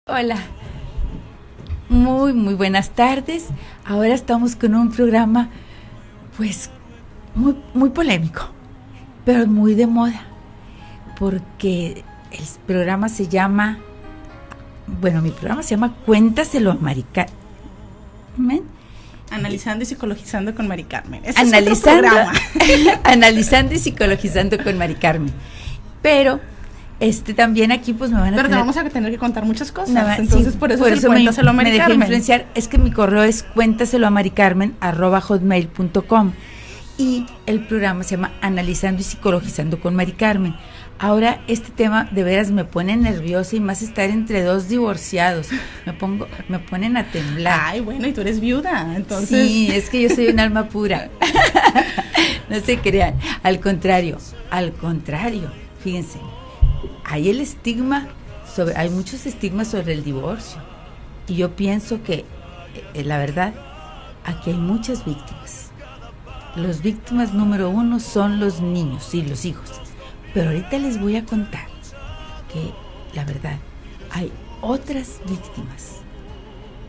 Hola, muy buenas tardes. Ahora estamos con un programa, pues, muy polémico, pero muy de moda, porque el programa se llama, mi programa se llama Cuéntaselo a Mari Carmen. Analizando y psicologizando con Mari Carmen. Analizando y psicologizando con Mari Carmen. Pero también aquí pues me van a Pero te vamos a tener que contar muchas cosas. Entonces sí, por eso cuéntaselo a Mari Carmen. Me dejé influenciar. Es que mi correo es cuéntaseloamaricarmen@hotmail.com y el programa se llama Analizando y psicologizando con Mari Carmen. Ahora este tema de veras me pone nerviosa, y más estar entre dos divorciados. Me ponen a temblar. Ay, bueno, y tú eres viuda, entonces. Sí, es que yo soy un alma pura. No se crean. Al contrario. Fíjense. Hay muchos estigmas sobre el divorcio, y yo pienso que la verdad, aquí hay muchas víctimas. Las víctimas número 1 son los niños y los hijos, pero ahorita les voy a contar que la verdad hay otras víctimas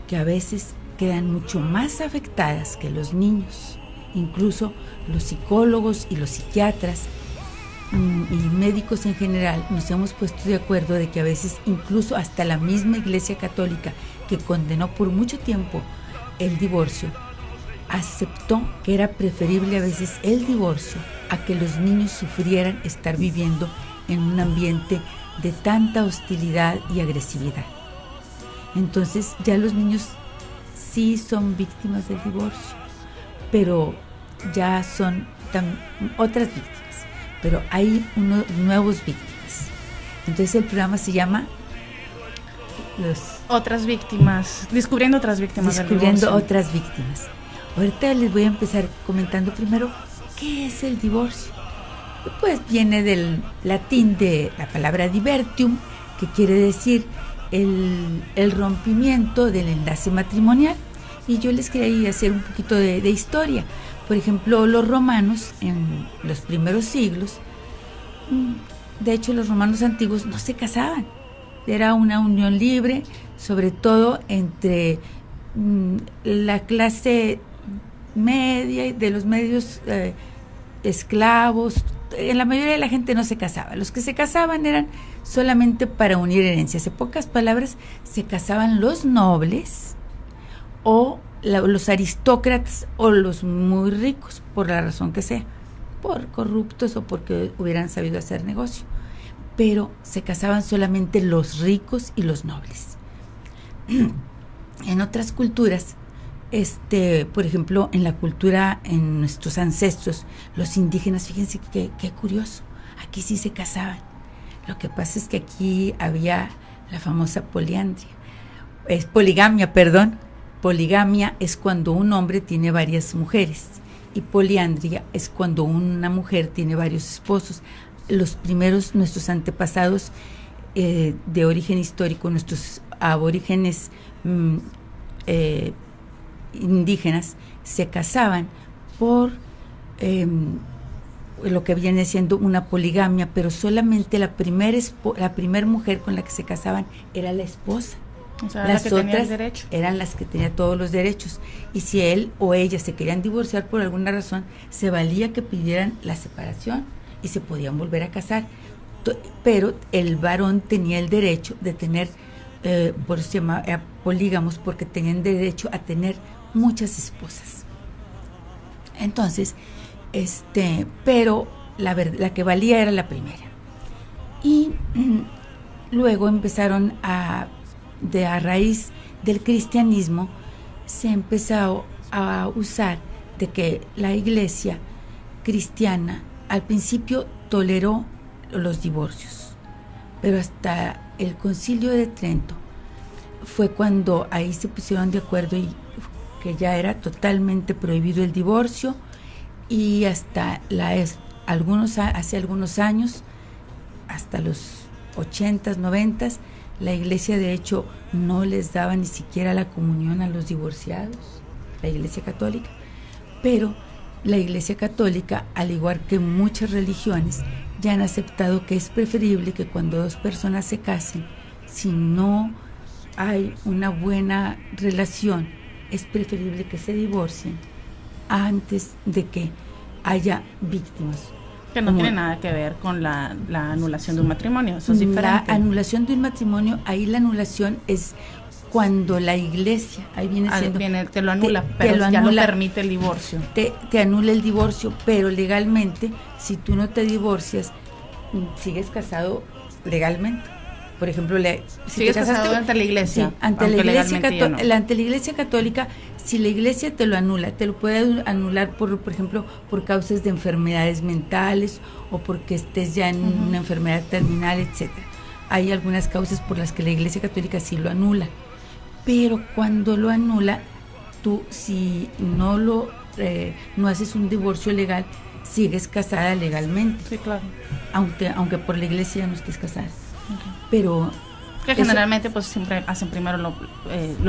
que a veces quedan mucho más afectadas que los niños. Incluso los psicólogos y los psiquiatras y médicos en general nos hemos puesto de acuerdo de que a veces incluso hasta la misma Iglesia Católica, que condenó por mucho tiempo el divorcio, aceptó que era preferible a veces el divorcio a que los niños sufrieran estar viviendo en un ambiente de tanta hostilidad y agresividad. Entonces ya los niños sí son víctimas del divorcio, pero ya son otras víctimas. Pero hay nuevos víctimas. Entonces el programa se llama Descubriendo otras víctimas. Ahorita les voy a empezar comentando primero qué es el divorcio. Pues viene del latín de la palabra divertium, que quiere decir el rompimiento del enlace matrimonial. Y yo les quería hacer un poquito de historia. Por ejemplo, los romanos en los primeros siglos, de hecho los romanos antiguos no se casaban. Era una unión libre, sobre todo entre la clase media y de los medios esclavos. La mayoría de la gente no se casaba. Los que se casaban eran solamente para unir herencias. En pocas palabras, se casaban los nobles o los aristócratas o los muy ricos, por la razón que sea, por corruptos o porque hubieran sabido hacer negocio, pero se casaban solamente los ricos y los nobles. En otras culturas, por ejemplo, en la cultura, en nuestros ancestros, los indígenas, fíjense qué curioso, aquí sí se casaban. Lo que pasa es que aquí había la famosa poligamia. Poligamia es cuando un hombre tiene varias mujeres, y poliandria es cuando una mujer tiene varios esposos. Los primeros, nuestros antepasados de origen histórico, nuestros aborígenes indígenas, se casaban por lo que viene siendo una poligamia, pero solamente la primer mujer con la que se casaban era la esposa. O sea, las otras eran las que tenían todos los derechos, y si él o ella se querían divorciar por alguna razón, se valía que pidieran la separación y se podían volver a casar, pero el varón tenía el derecho de tener, por eso se llama polígamos, porque tenían derecho a tener muchas esposas. Entonces, pero la que valía era la primera. Y luego empezaron a raíz del cristianismo, se empezó a usar de que la iglesia cristiana al principio toleró los divorcios, pero hasta el Concilio de Trento fue cuando ahí se pusieron de acuerdo y que ya era totalmente prohibido el divorcio, y hasta hace algunos años, hasta los 80s, 90s, la iglesia de hecho no les daba ni siquiera la comunión a los divorciados, la iglesia católica. Pero la iglesia católica, al igual que muchas religiones, ya han aceptado que es preferible que cuando dos personas se casen, si no hay una buena relación, es preferible que se divorcien antes de que haya víctimas. Que no tiene nada que ver con la anulación de un matrimonio, eso es diferente. La anulación de un matrimonio, ahí la anulación es cuando la iglesia, ahí viene siendo... te lo anula, pero ya no permite el divorcio. Te anula el divorcio, pero legalmente, si tú no te divorcias, sigues casado legalmente. Por ejemplo, si sigues casado ante la iglesia. Sí, ante la iglesia católica, si la iglesia te lo anula, te lo puede anular por ejemplo, por causas de enfermedades mentales o porque estés ya en una enfermedad terminal, etcétera. Hay algunas causas por las que la iglesia católica sí lo anula. Pero cuando lo anula, tú si no haces un divorcio legal, sigues casada legalmente. Sí, claro. Aunque por la iglesia no estés casada. Okay. Pero que generalmente pues siempre hacen primero lo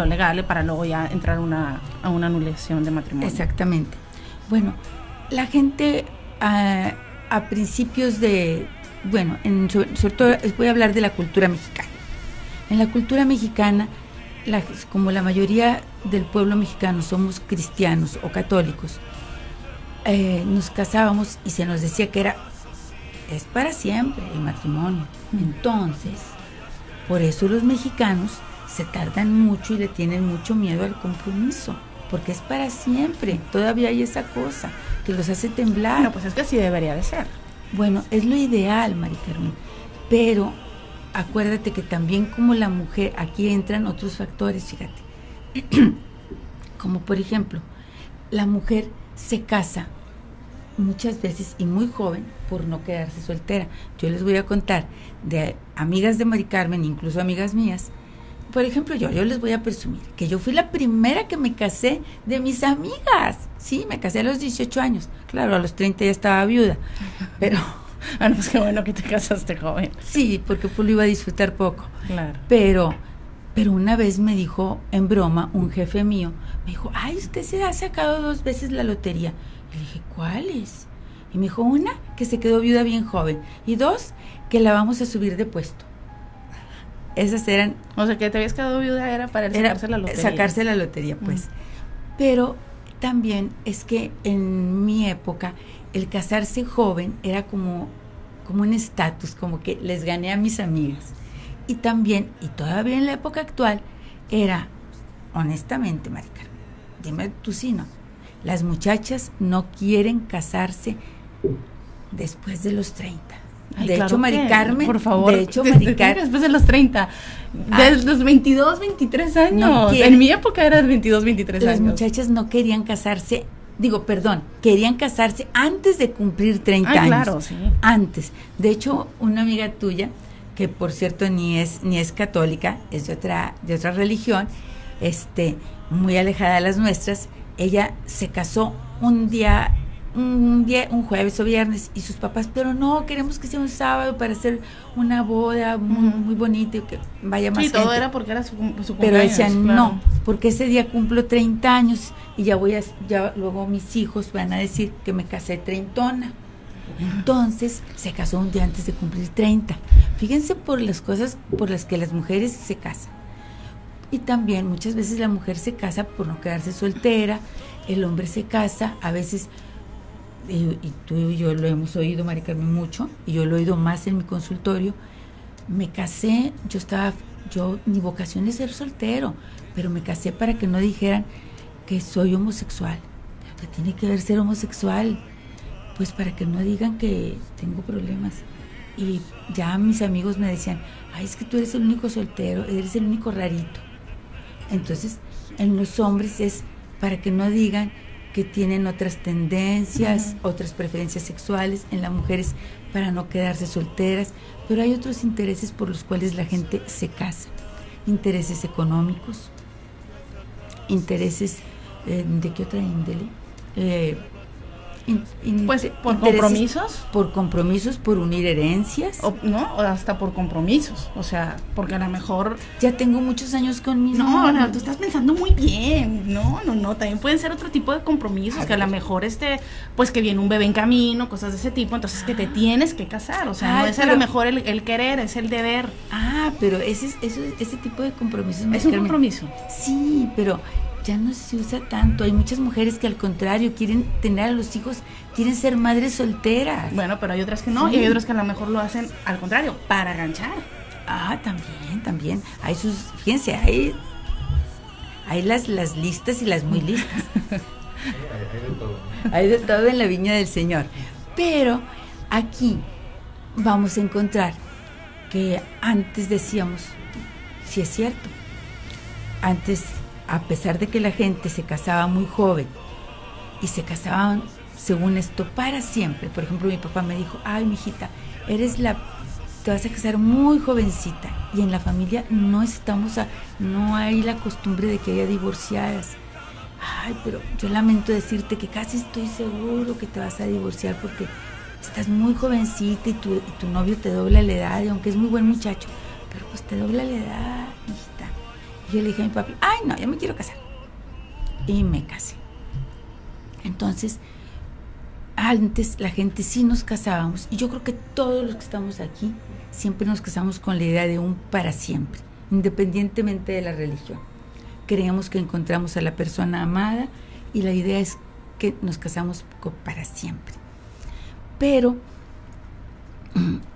legal para luego ya entrar a una anulación de matrimonio. Exactamente. Bueno, la gente a principios sobre todo voy a hablar de la cultura mexicana. En la cultura mexicana, como la mayoría del pueblo mexicano somos cristianos o católicos, nos casábamos y se nos decía que es para siempre el matrimonio. Entonces, por eso los mexicanos se tardan mucho y le tienen mucho miedo al compromiso, porque es para siempre. Todavía hay esa cosa que los hace temblar. Bueno, pues es que así debería de ser. Bueno, es lo ideal, Mari Carmen, pero acuérdate que también como la mujer, aquí entran otros factores, fíjate, como por ejemplo, la mujer se casa muchas veces y muy joven por no quedarse soltera. Yo les voy a contar de amigas de Mari Carmen, incluso amigas mías. Por ejemplo, yo les voy a presumir que yo fui la primera que me casé de mis amigas. Sí, me casé a los 18 años. Claro, a los 30 ya estaba viuda, pero... Bueno, pues qué bueno que te casaste joven. Sí, porque pues lo iba a disfrutar poco. Claro. Pero una vez me dijo en broma un jefe mío, me dijo, ay, usted se ha sacado 2 veces la lotería. Y le dije, ¿cuáles? Y me dijo, una, que se quedó viuda bien joven, y 2, que la vamos a subir de puesto. Esas eran... O sea, que te habías quedado viuda era para sacarse la lotería. Sacarse la lotería, pues. Pero también es que en mi época, el casarse joven era como un estatus, como que les gané a mis amigas. Y también, y todavía en la época actual, era, honestamente, Mari Carmen, dime tú si no, las muchachas no quieren casarse después de los 30. Ay, de claro, hecho, Mari Carmen, por favor, de hecho, Mari Carmen, después de los 30, de los 22, 23 años. No en mi época eran 22, 23 las años. Las muchachas no querían casarse, querían casarse antes de cumplir 30 años. Claro, sí. Antes. De hecho, una amiga tuya, que por cierto ni es católica, es de otra religión, muy alejada de las nuestras, ella se casó un jueves o viernes, y sus papás, pero no, queremos que sea un sábado para hacer una boda muy bonita y que vaya más gente. Sí, todo era porque era su cumpleaños. Pero decían, claro, no, porque ese día cumplo 30 años y ya luego mis hijos van a decir que me casé treintona. Entonces se casó un día antes de cumplir 30. Fíjense por las cosas por las que las mujeres se casan. Y también muchas veces la mujer se casa por no quedarse soltera, el hombre se casa, a veces, y tú y yo lo hemos oído, Mari Carmen, mucho, y yo lo he oído más en mi consultorio. Me casé, mi vocación es ser soltero, pero me casé para que no dijeran que soy homosexual. ¿Qué tiene que ver ser homosexual? Pues para que no digan que tengo problemas. Y ya mis amigos me decían, ay, es que tú eres el único soltero, eres el único rarito. Entonces, en los hombres es para que no digan que tienen otras tendencias, otras preferencias sexuales. En las mujeres para no quedarse solteras, pero hay otros intereses por los cuales la gente se casa. Intereses económicos, intereses, ¿de qué otra índole? Pues por compromisos. Por compromisos, por unir herencias. O hasta por compromisos. O sea, porque a lo mejor... Ya tengo muchos años con mi No, tú estás pensando muy bien. No. También pueden ser otro tipo de compromisos. Que a lo mejor pues que viene un bebé en camino, cosas de ese tipo. Entonces que te tienes que casar. O sea, no es a lo mejor el querer, es el deber. Pero ese tipo de compromisos... Es un compromiso. Sí, pero... ya no se usa tanto. Hay muchas mujeres que al contrario quieren tener a los hijos, quieren ser madres solteras. Bueno, pero hay otras que no, sí. Y hay otras que a lo mejor lo hacen al contrario, para ganchar. También. Hay fíjense, hay las listas y las muy listas. Hay de todo. Hay de todo en la viña del Señor. Pero aquí vamos a encontrar que antes decíamos, sí es cierto, antes, a pesar de que la gente se casaba muy joven y se casaban, según esto, para siempre. Por ejemplo, mi papá me dijo, ay, mijita, te vas a casar muy jovencita. Y en la familia no hay la costumbre de que haya divorciadas. Ay, pero yo lamento decirte que casi estoy seguro que te vas a divorciar porque estás muy jovencita y tu novio te dobla la edad, y aunque es muy buen muchacho, pero pues te dobla la edad, mijita. Yo le dije a mi papi, ay no, yo me quiero casar. Y me casé. Entonces, antes la gente sí nos casábamos, y yo creo que todos los que estamos aquí siempre nos casamos con la idea de un para siempre, independientemente de la religión. Creemos que encontramos a la persona amada y la idea es que nos casamos para siempre. Pero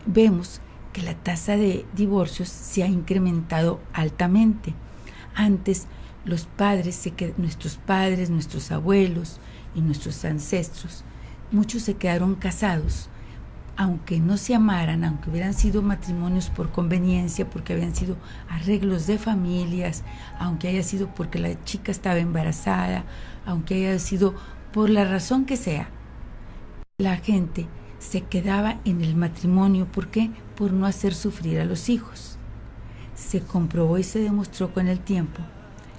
vemos que la tasa de divorcios se ha incrementado altamente. Antes nuestros padres, nuestros abuelos y nuestros ancestros, muchos se quedaron casados, aunque no se amaran, aunque hubieran sido matrimonios por conveniencia, porque habían sido arreglos de familias, aunque haya sido porque la chica estaba embarazada, aunque haya sido por la razón que sea, la gente se quedaba en el matrimonio. ¿Por qué? Por no hacer sufrir a los hijos. Se comprobó y se demostró con el tiempo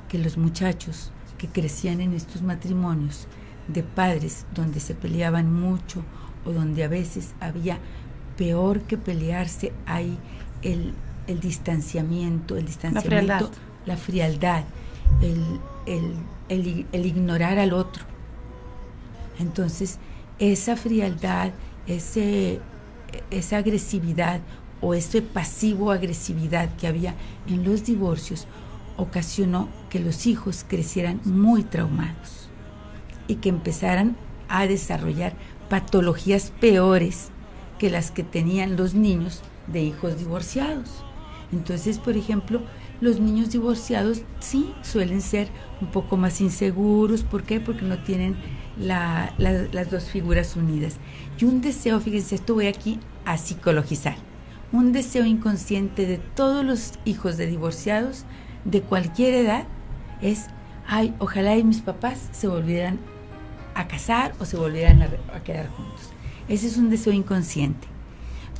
que los muchachos que crecían en estos matrimonios de padres donde se peleaban mucho o donde a veces había, peor que pelearse, hay el distanciamiento, la frialdad, el ignorar al otro. Entonces, esa frialdad, esa agresividad o ese pasivo-agresividad que había en los divorcios ocasionó que los hijos crecieran muy traumados y que empezaran a desarrollar patologías peores que las que tenían los niños de hijos divorciados. Entonces, por ejemplo, los niños divorciados sí suelen ser un poco más inseguros. ¿Por qué? Porque no tienen las dos figuras unidas. Y un deseo, fíjense, esto voy aquí a psicologizar, un deseo inconsciente de todos los hijos de divorciados de cualquier edad es, ay, ojalá y mis papás se volvieran a casar o se volvieran a quedar juntos. Ese es un deseo inconsciente.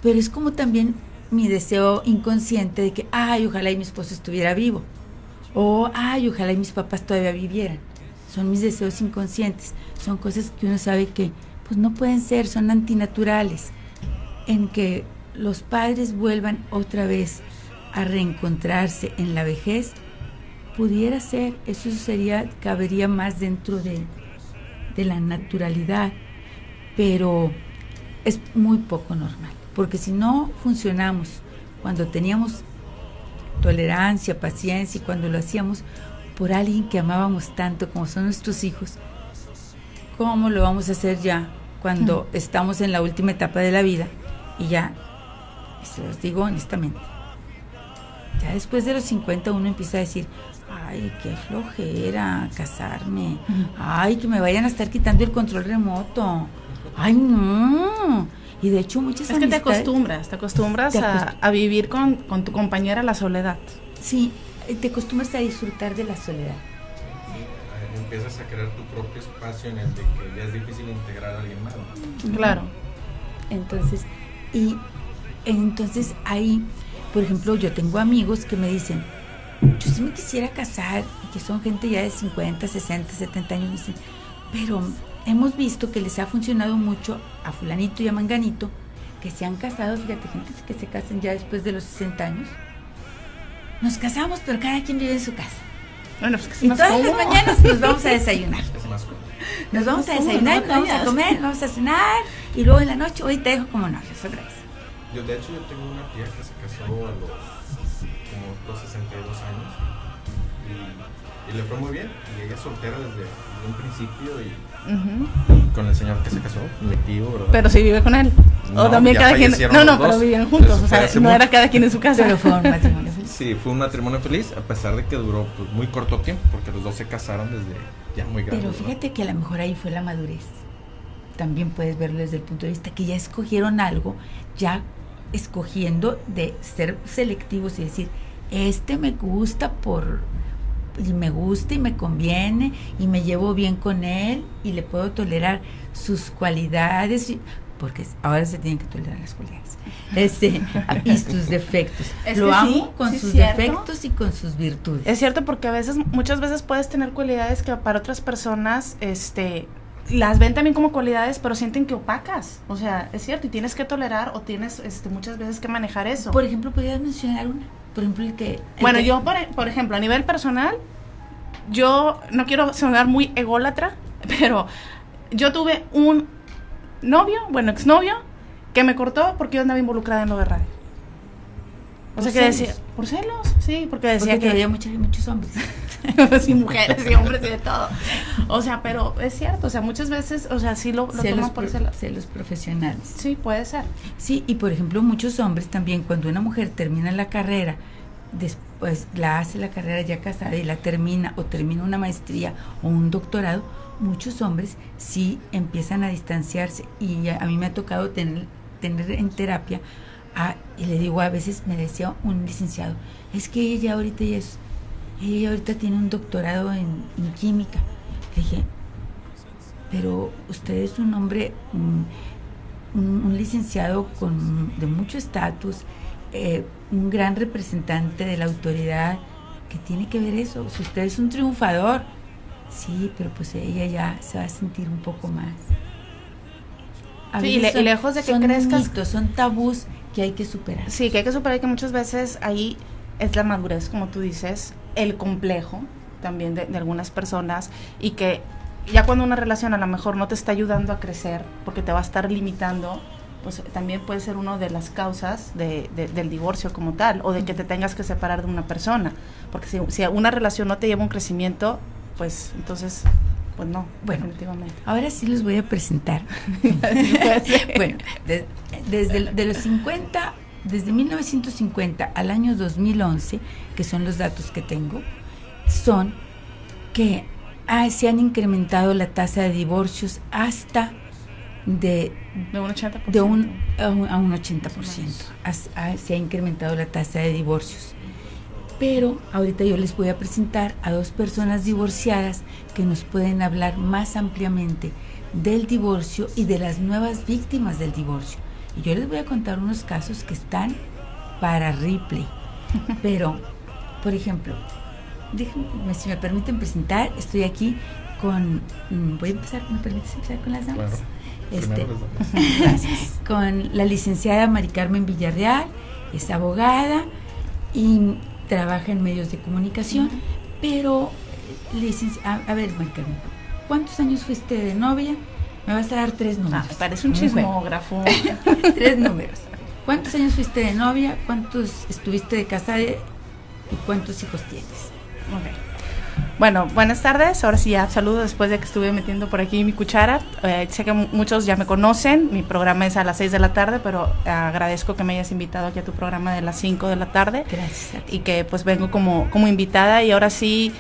Pero es como también mi deseo inconsciente de que, ay, ojalá y mi esposo estuviera vivo. O, ay, ojalá y mis papás todavía vivieran. Son mis deseos inconscientes. Son cosas que uno sabe que pues no pueden ser, son antinaturales. En que los padres vuelvan otra vez a reencontrarse en la vejez, pudiera ser, eso cabería más dentro de la naturalidad, pero es muy poco normal, porque si no funcionamos cuando teníamos tolerancia, paciencia, y cuando lo hacíamos por alguien que amábamos tanto como son nuestros hijos, ¿cómo lo vamos a hacer ya cuando estamos en la última etapa de la vida? Y ya, se los digo honestamente, ya después de los 50 uno empieza a decir, ay, qué flojera casarme, ay, que me vayan a estar quitando el control remoto, ay, no. Y de hecho muchas amistades... Es que te acostumbras a vivir con tu compañera la soledad. Sí, te acostumbras a disfrutar de la soledad. Sí, empiezas a crear tu propio espacio en el de que ya es difícil integrar a alguien más. Claro. Entonces ahí, por ejemplo, yo tengo amigos que me dicen, yo sí me quisiera casar, que son gente ya de 50, 60, 70 años, me dicen, pero hemos visto que les ha funcionado mucho a fulanito y a manganito, que se han casado, fíjate, gente que se casan ya después de los 60 años. Nos casamos, pero cada quien vive en su casa. Bueno, pues que es Y más todas cómodo. las mañanas nos vamos a desayunar. Es más cómodo. Nos vamos a ¿Cómo desayunar, no vamos a callas? comer, vamos a cenar, y luego en la noche, hoy te dejo como novios, otra vez. Yo, de hecho, yo tengo una tía que se casó a los 62 años y le fue muy bien. Y ella soltera desde un principio y con el señor que se casó, mi tío, ¿verdad? Pero sí vive con él. No, O también ya cada quien. fallecieron No, los pero dos. vivían juntos. Eso O fue sea, hace no era mucho. cada quien en su casa. Pero fue un matrimonio feliz. Sí, fue un matrimonio feliz, a pesar de que duró pues, muy corto tiempo, porque los dos se casaron desde ya muy grandes. Pero ¿verdad? fíjate que a lo mejor ahí fue la madurez. También puedes verlo desde el punto de vista que ya escogieron algo, ya escogiendo de ser selectivos y decir, me gusta y me gusta y me conviene y me llevo bien con él y le puedo tolerar sus cualidades, porque ahora se tienen que tolerar las cualidades, y sus defectos. Es Lo que amo sí, con sí, sus cierto. defectos y con sus virtudes. Es cierto, porque muchas veces puedes tener cualidades que para otras personas, las ven también como cualidades, pero sienten que opacas. O sea, es cierto, y tienes que tolerar o tienes muchas veces que manejar eso. Por ejemplo, ¿podrías mencionar una? Por ejemplo, Bueno, yo, por ejemplo, a nivel personal, yo no quiero sonar muy ególatra, pero yo tuve un novio, exnovio, que me cortó porque yo andaba involucrada en lo de radio. O sea, que decía, por celos, sí, porque decía porque que había muchos hombres. sí, mujeres y hombres y de todo. O sea, pero es cierto, o sea, muchas veces, o sea, sí lo toman por celos. Celos profesionales. Sí, puede ser. Sí, y por ejemplo, muchos hombres también, cuando una mujer termina la carrera, después la hace la carrera ya casada y la termina, o termina una maestría o un doctorado, muchos hombres sí empiezan a distanciarse. Y a mí me ha tocado tener en terapia, y le digo, a veces me decía un licenciado, es que ella ahorita tiene un doctorado en química. Le dije, pero usted es un hombre, un licenciado de mucho estatus, un gran representante de la autoridad, que tiene que ver eso. Si usted es un triunfador, sí, pero pues ella ya se va a sentir un poco más. Sí, y lejos de que son crezcas, mitos, son tabús que hay que superar. Sí, que hay que superar, que muchas veces ahí es la madurez, como tú dices, el complejo también de algunas personas, y que ya cuando una relación a lo mejor no te está ayudando a crecer porque te va a estar limitando, pues también puede ser una de las causas del divorcio como tal, o de que te tengas que separar de una persona, porque si una relación no te lleva a un crecimiento, pues entonces, pues no, bueno, definitivamente. Ahora sí los voy a presentar. Bueno, desde los 50, desde 1950 al año 2011, que son los datos que tengo, son que se han incrementado la tasa de divorcios hasta de un 80%. a un 80%. Se ha incrementado la tasa de divorcios. Pero ahorita yo les voy a presentar a dos personas divorciadas que nos pueden hablar más ampliamente del divorcio y de las nuevas víctimas del divorcio. Y yo les voy a contar unos casos que están para Ripley. Pero, por ejemplo, déjenme, si me permiten presentar, estoy aquí con... voy a empezar, ¿me permites empezar con las damas? Claro. Gracias. Con la licenciada Mari Carmen Villarreal, es abogada y trabaja en medios de comunicación, pero a ver, Mari Carmen, ¿cuántos años fuiste de novia? Me vas a dar 3 números. Parece un chismógrafo. 3 números. ¿Cuántos años fuiste de novia? ¿Cuántos estuviste de casada? ¿Y cuántos hijos tienes? Okay. Bueno, buenas tardes. Ahora sí ya saludo después de que estuve metiendo por aquí mi cuchara. Sé que muchos ya me conocen. Mi programa es a las 6 de la tarde, pero agradezco que me hayas invitado aquí a tu programa de las 5 de la tarde. Gracias. Y que pues vengo como invitada, y ahora sí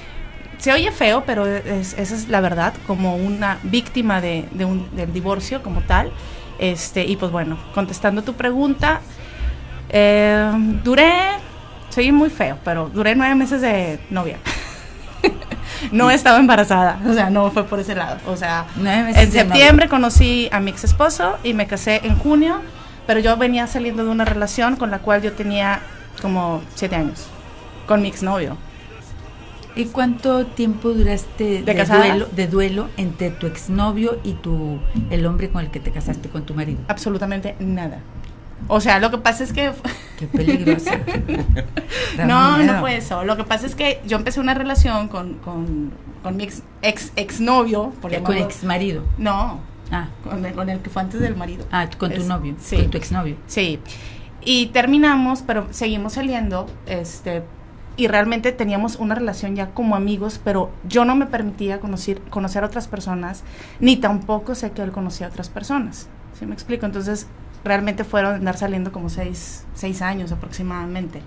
se oye feo, pero esa es la verdad, como una víctima del divorcio como tal. Y pues bueno, contestando tu pregunta, soy muy feo, pero duré 9 meses de novia. No estaba embarazada, o sea, no fue por ese lado. O sea, en septiembre conocí a mi ex esposo y me casé en junio, pero yo venía saliendo de una relación con la cual yo tenía como 7 años, con mi exnovio. ¿Y cuánto tiempo duraste de duelo entre tu exnovio y el hombre con el que te casaste, con tu marido? Absolutamente nada. O sea, lo que pasa es que... Qué peligroso. No fue eso. Lo que pasa es que yo empecé una relación con mi exnovio. ¿Con ex marido? No, con el que fue antes del marido. Con tu novio, sí. Con tu exnovio. Sí, y terminamos, pero seguimos saliendo, y realmente teníamos una relación ya como amigos, pero yo no me permitía conocer a otras personas, ni tampoco sé que él conocía a otras personas. ¿Sí me explico? Entonces, realmente fueron andar saliendo como 6 años aproximadamente.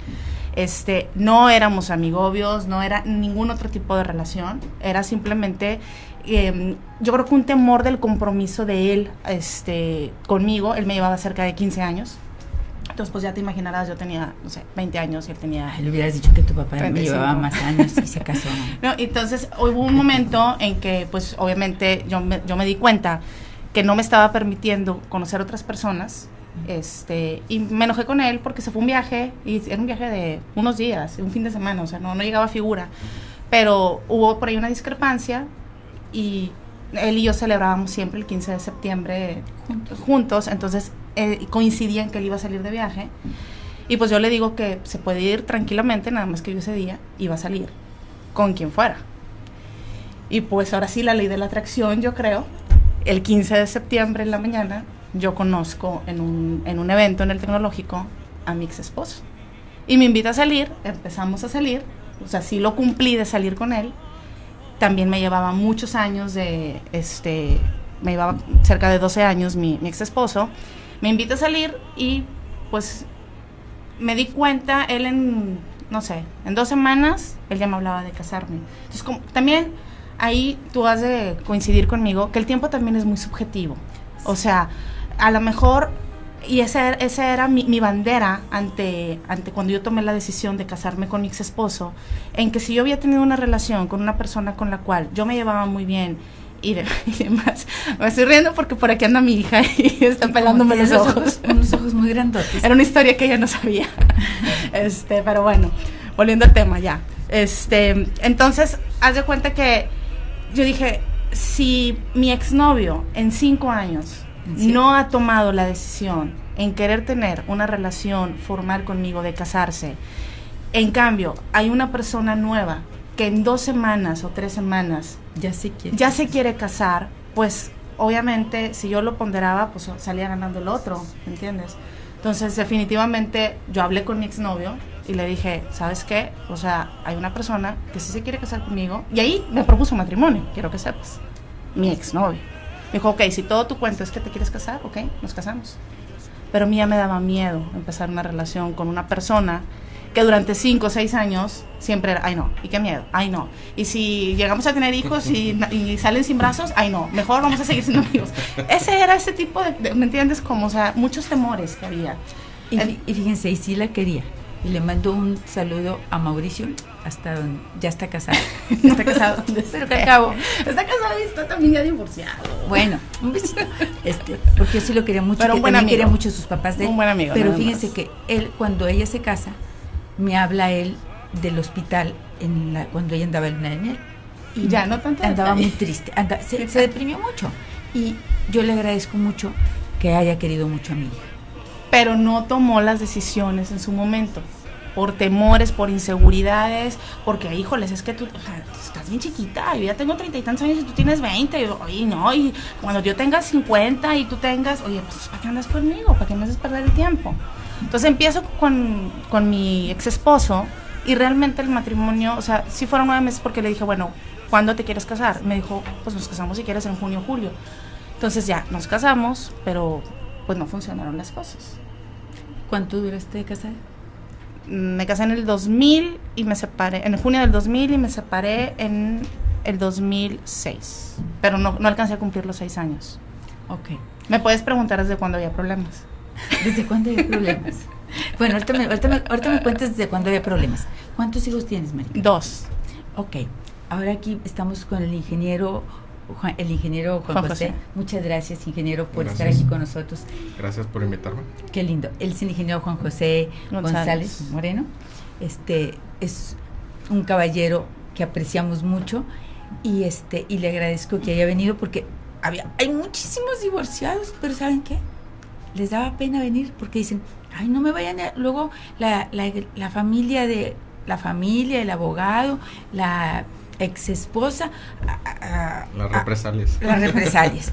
No éramos amigobios, no era ningún otro tipo de relación, era simplemente, yo creo que un temor del compromiso de él conmigo. Él me llevaba cerca de 15 años. Entonces, pues ya te imaginarás, yo tenía, no sé, 20 años y él tenía... Le hubieras dicho que tu papá 35. Me llevaba más años y se casó. No, entonces, hubo un momento en que, pues, obviamente, yo me di cuenta que no me estaba permitiendo conocer otras personas, y me enojé con él porque se fue un viaje, y era un viaje de unos días, un fin de semana, o sea, no llegaba a figura, pero hubo por ahí una discrepancia, y él y yo celebrábamos siempre el 15 de septiembre juntos, entonces coincidía en que él iba a salir de viaje, y pues yo le digo que se puede ir tranquilamente, nada más que yo ese día iba a salir con quien fuera. Y pues ahora sí, la ley de la atracción, yo creo, el 15 de septiembre en la mañana, yo conozco en un evento en el Tecnológico a mi ex esposo. Y me invita a salir, empezamos a salir, o sea, sí lo cumplí de salir con él. También me llevaba muchos años me llevaba cerca de 12 años mi ex esposo. Me invita a salir y pues me di cuenta, él en 2 semanas, él ya me hablaba de casarme. Entonces, también ahí tú has de coincidir conmigo que el tiempo también es muy subjetivo. O sea, a lo mejor, y esa era mi bandera ante cuando yo tomé la decisión de casarme con mi ex esposo, en que si yo había tenido una relación con una persona con la cual yo me llevaba muy bien y demás, me estoy riendo porque por aquí anda mi hija y está pelándome los ojos. Unos ojos muy grandotes. Era una historia que ella no sabía. Pero bueno, volviendo al tema ya. Entonces, haz de cuenta que yo dije, si mi exnovio en 5 años no ha tomado la decisión en querer tener una relación formal conmigo, de casarse, en cambio hay una persona nueva que en 2 semanas o 3 semanas ya se quiere casar, pues obviamente si yo lo ponderaba, pues salía ganando el otro, ¿me entiendes? Entonces definitivamente yo hablé con mi exnovio y le dije, ¿sabes qué? O sea, hay una persona que sí se quiere casar conmigo, y ahí me propuso matrimonio, quiero que sepas, mi exnovio. Me dijo, ok, si todo tu cuento es que te quieres casar, ok, nos casamos. Pero a mí ya me daba miedo empezar una relación con una persona que durante 5 o 6 años siempre era, ay no, y qué miedo, ay no. Y si llegamos a tener hijos y salen sin brazos, ay no, mejor vamos a seguir siendo amigos. Ese era ese tipo de ¿me entiendes? Como, o sea, muchos temores que había. Y fíjense, y sí la quería. Y le mando un saludo a Mauricio, hasta donde ya está casado. Ya está casado. Pero que acabo. Está casado y está también ya divorciado. Bueno, un besito. Porque yo sí lo quería mucho, pero que también quería mucho a sus papás de él. Un buen amigo. Pero fíjense que él, cuando ella se casa, me habla él del hospital cuando ella andaba en luna de miel. Y ya no tanto. Andaba muy triste, se deprimió mucho. Y yo le agradezco mucho que haya querido mucho a mi hija. Pero no tomó las decisiones en su momento, por temores, por inseguridades, porque, híjoles, es que tú, o sea, estás bien chiquita, yo ya tengo 30 y tantos años y tú tienes 20, y no, y cuando yo tenga 50 y tú tengas, oye, pues, ¿para qué andas conmigo? ¿Para qué me haces perder el tiempo? Entonces empiezo con mi ex esposo, y realmente el matrimonio, o sea, sí fueron 9 meses, porque le dije, bueno, ¿cuándo te quieres casar? Me dijo, pues nos casamos si quieres en junio o julio. Entonces ya, nos casamos, pero pues no funcionaron las cosas. ¿Cuánto duraste de casar? Me casé en el 2000 y me separé, en junio del 2000, y me separé en el 2006. Pero no alcancé a cumplir los 6 años. Ok. ¿Me puedes preguntar desde cuándo había problemas? ¿Desde cuándo había problemas? Bueno, ahorita me cuentas desde cuándo había problemas. ¿Cuántos hijos tienes, María? 2. Ok. Ahora aquí estamos con el ingeniero Juan José. Muchas gracias, ingeniero, por estar aquí con nosotros. Gracias por invitarme. Qué lindo. Él es el ingeniero Juan José González Moreno. Es un caballero que apreciamos mucho, y le agradezco que haya venido, porque hay muchísimos divorciados, pero ¿saben qué? Les daba pena venir, porque dicen, ay, no me vayan luego la familia, el abogado, la ex esposa, las represalias. Las represalias.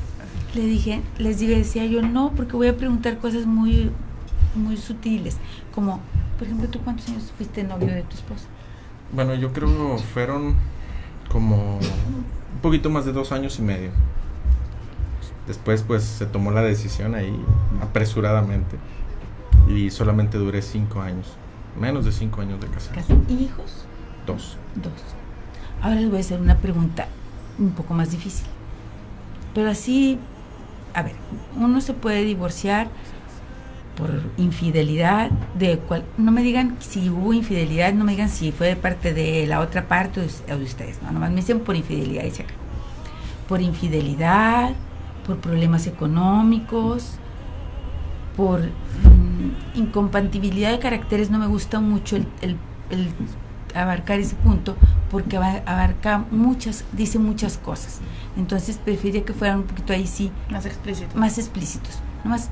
Decía yo, no, porque voy a preguntar cosas muy, muy sutiles, como, por ejemplo, ¿tú cuántos años fuiste novio de tu esposa? Bueno, yo creo que fueron como un poquito más de 2 años y medio. Después pues se tomó la decisión ahí apresuradamente y solamente duré 5 años, menos de 5 años de casado. ¿Y hijos? 2. Ahora les voy a hacer una pregunta un poco más difícil, pero así, a ver, uno se puede divorciar por infidelidad, no me digan si hubo infidelidad, no me digan si fue de parte de la otra parte o de ustedes, no, nomás me dicen por infidelidad, dice acá. Por infidelidad, por problemas económicos, por incompatibilidad de caracteres. No me gusta mucho el abarcar ese punto, porque abarca dice muchas cosas, entonces preferiría que fueran un poquito ahí sí más explícitos. Nomás,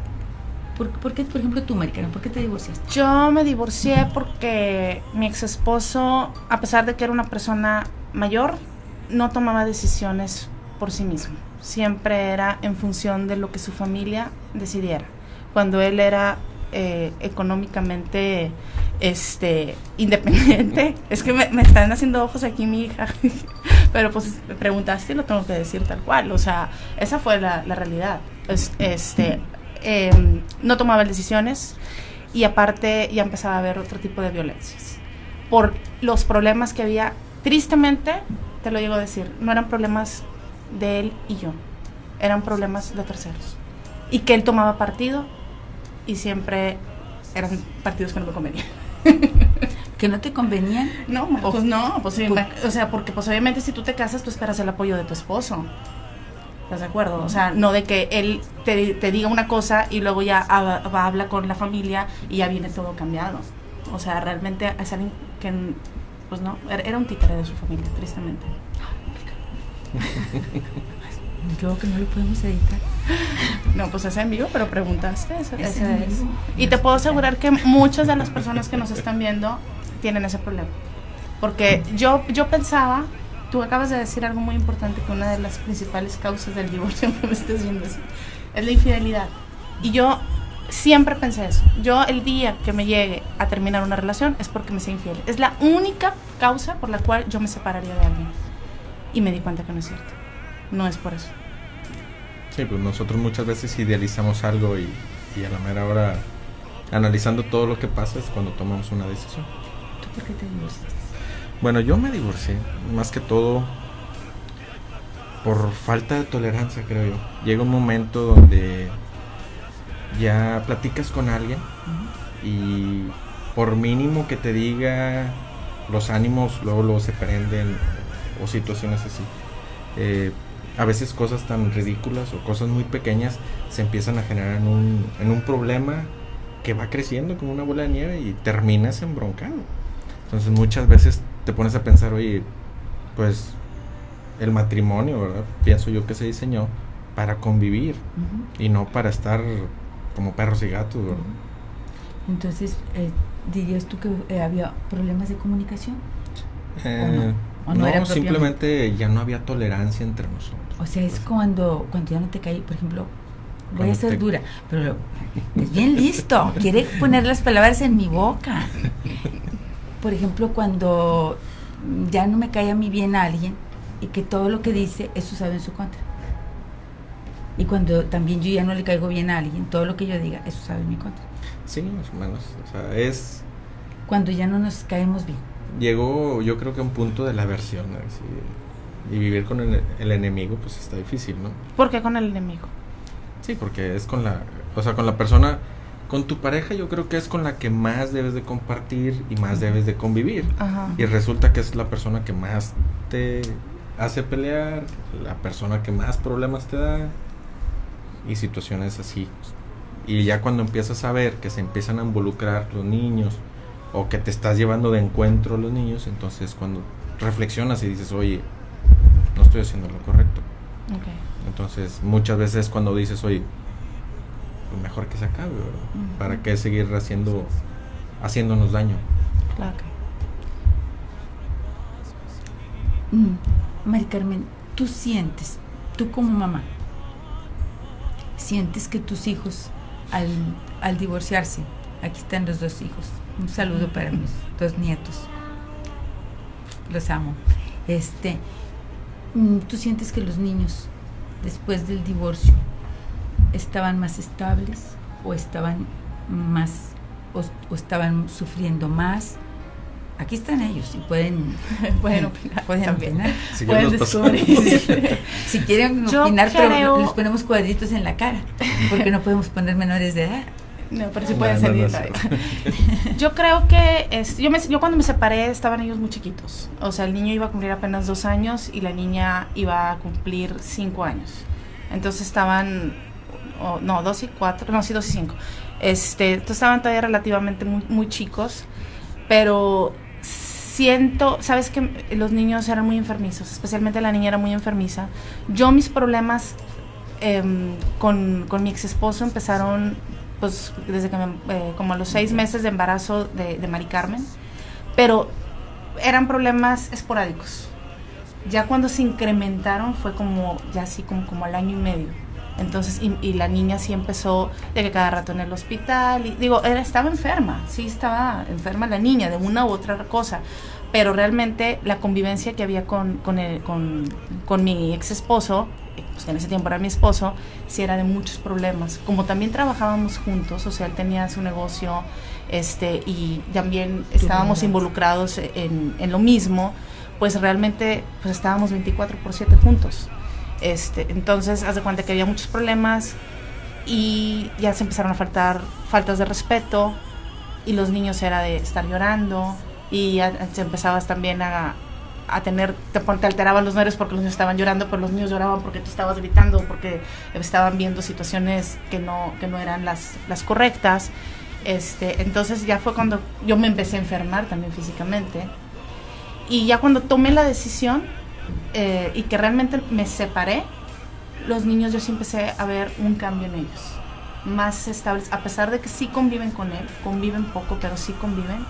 ¿por qué, por ejemplo, tú, Maricana, por qué te divorciaste? Yo me divorcié porque mi ex esposo, a pesar de que era una persona mayor, no tomaba decisiones por sí mismo, siempre era en función de lo que su familia decidiera. Cuando él era económicamente independiente, es que me están haciendo ojos aquí mi hija, pero pues me preguntaste y lo tengo que decir tal cual, o sea, esa fue la realidad. No tomaba decisiones, y aparte ya empezaba a haber otro tipo de violencias por los problemas que había. Tristemente, te lo llego a decir, no eran problemas de él y yo, eran problemas de terceros, y que él tomaba partido, y siempre eran partidos que no me convenían. ¿Que no te convenían? No, pues no, pues sí, o sea, porque pues obviamente si tú te casas, tú esperas el apoyo de tu esposo. ¿Estás de acuerdo? O sea, no de que él te diga una cosa y luego ya habla con la familia y ya viene todo cambiado. O sea, realmente es alguien que, pues no, era un títere de su familia, tristemente. Yo que no lo podemos editar. No, pues es en vivo, pero preguntaste. Ese es. Y te puedo asegurar que muchas de las personas que nos están viendo tienen ese problema. Porque yo pensaba, tú acabas de decir algo muy importante, que una de las principales causas del divorcio, que me estés viendo así, es la infidelidad. Y yo siempre pensé eso. Yo el día que me llegue a terminar una relación es porque me sea infiel. Es la única causa por la cual yo me separaría de alguien. Y me di cuenta que no es cierto. No es por eso. Sí, pues nosotros muchas veces idealizamos algo y a la mera hora, analizando todo lo que pasa, es cuando tomamos una decisión. ¿Tú por qué te divorciaste? Bueno, yo me divorcié, más que todo por falta de tolerancia, creo yo. Llega un momento donde ya platicas con alguien y por mínimo que te diga, los ánimos luego se prenden, o situaciones así. A veces cosas tan ridículas o cosas muy pequeñas se empiezan a generar en un problema que va creciendo como una bola de nieve y terminas embroncado. Entonces muchas veces te pones a pensar, oye, pues el matrimonio, ¿verdad? Pienso yo que se diseñó para convivir y no para estar como perros y gatos, ¿verdad? Entonces, ¿dirías tú que había problemas de comunicación? ¿O no era simplemente ya no había tolerancia entre nosotros. O sea, es cuando ya no te cae, por ejemplo, voy a ser dura, pero es bien listo, quiere poner las palabras en mi boca. Por ejemplo, cuando ya no me cae a mí bien a alguien y que todo lo que dice es usado en su contra. Y cuando también yo ya no le caigo bien a alguien, todo lo que yo diga es usado en mi contra. Sí, más o menos. O sea, es... Cuando ya no nos caemos bien. Llegó, yo creo que a un punto de la aversión, ¿sí? Y vivir con el enemigo, pues está difícil, ¿no? ¿Por qué con el enemigo? Sí, porque es con la persona, con tu pareja, yo creo que es con la que más debes de compartir y más debes de convivir. Ajá. Y resulta que es la persona que más te hace pelear, la persona que más problemas te da y situaciones así. Y ya cuando empiezas a ver que se empiezan a involucrar los niños o que te estás llevando de encuentro a los niños, entonces cuando reflexionas y dices, oye, no estoy haciendo lo correcto. Okay. Entonces, muchas veces cuando dices, oye, pues mejor que se acabe, ¿verdad? Uh-huh. ¿Para qué seguir haciéndonos daño? Claro. Mari Carmen, tú como mamá, sientes que tus hijos, al divorciarse, aquí están los 2 hijos, un saludo para mis 2 nietos, los amo, ¿tú sientes que los niños, después del divorcio, estaban más estables o estaban más, o estaban sufriendo más? Aquí están ellos y pueden opinar. Pueden opinar. Si pueden descubrir. Si quieren opinar, pero les ponemos cuadritos en la cara, porque no podemos poner menores de edad. No, pero sí pueden salir. Yo creo que yo cuando me separé estaban ellos muy chiquitos. O sea, el niño iba a cumplir apenas 2 años y la niña iba a cumplir 5 años. Entonces estaban 2 y 4, no, sí, 2 y 5. Entonces estaban todavía relativamente muy, muy chicos, pero sabes que los niños eran muy enfermizos, especialmente la niña era muy enfermiza. Mis problemas con mi ex esposo empezaron pues desde que como a los 6 meses de embarazo de Mari Carmen, pero eran problemas esporádicos. Ya cuando se incrementaron fue como al año y medio. Entonces, y la niña sí empezó de que cada rato en el hospital, estaba enferma, sí estaba enferma la niña de una u otra cosa, pero realmente la convivencia que había con mi ex esposo, pues que en ese tiempo era mi esposo, sí era de muchos problemas. Como también trabajábamos juntos, o sea, él tenía su negocio, y también estábamos involucrados en lo mismo, pues realmente pues estábamos 24/7 juntos. Entonces, haz de cuenta que había muchos problemas y ya se empezaron a faltas de respeto, y los niños era de estar llorando, y ya se empezabas también a tener, te alteraban los nervios porque los niños estaban llorando, pero los niños lloraban porque tú estabas gritando, porque estaban viendo situaciones que no eran las correctas. Entonces ya fue cuando yo me empecé a enfermar también físicamente, y ya cuando tomé la decisión y que realmente me separé, los niños yo sí empecé a ver un cambio en ellos, más estables, a pesar de que sí conviven con él, conviven poco, pero sí conviven,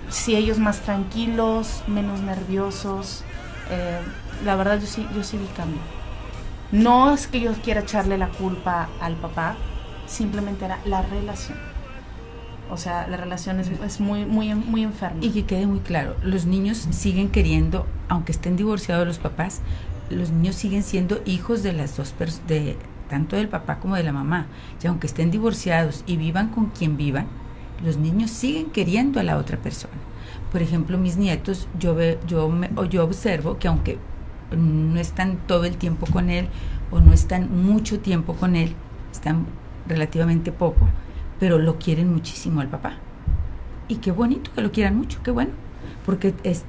sí ellos más tranquilos, menos nerviosos, la verdad yo sí vi cambio. No es que yo quiera echarle la culpa al papá, simplemente era la relación. O sea, la relación es muy, muy, muy enferma. Y que quede muy claro, los niños siguen queriendo, aunque estén divorciados los papás, los niños siguen siendo hijos de las dos tanto del papá como de la mamá. Y aunque estén divorciados y vivan con quien vivan, los niños siguen queriendo a la otra persona. Por ejemplo, mis nietos, yo observo que aunque no están todo el tiempo con él o no están mucho tiempo con él, están relativamente poco, pero lo quieren muchísimo al papá. Y qué bonito que lo quieran mucho, qué bueno, porque es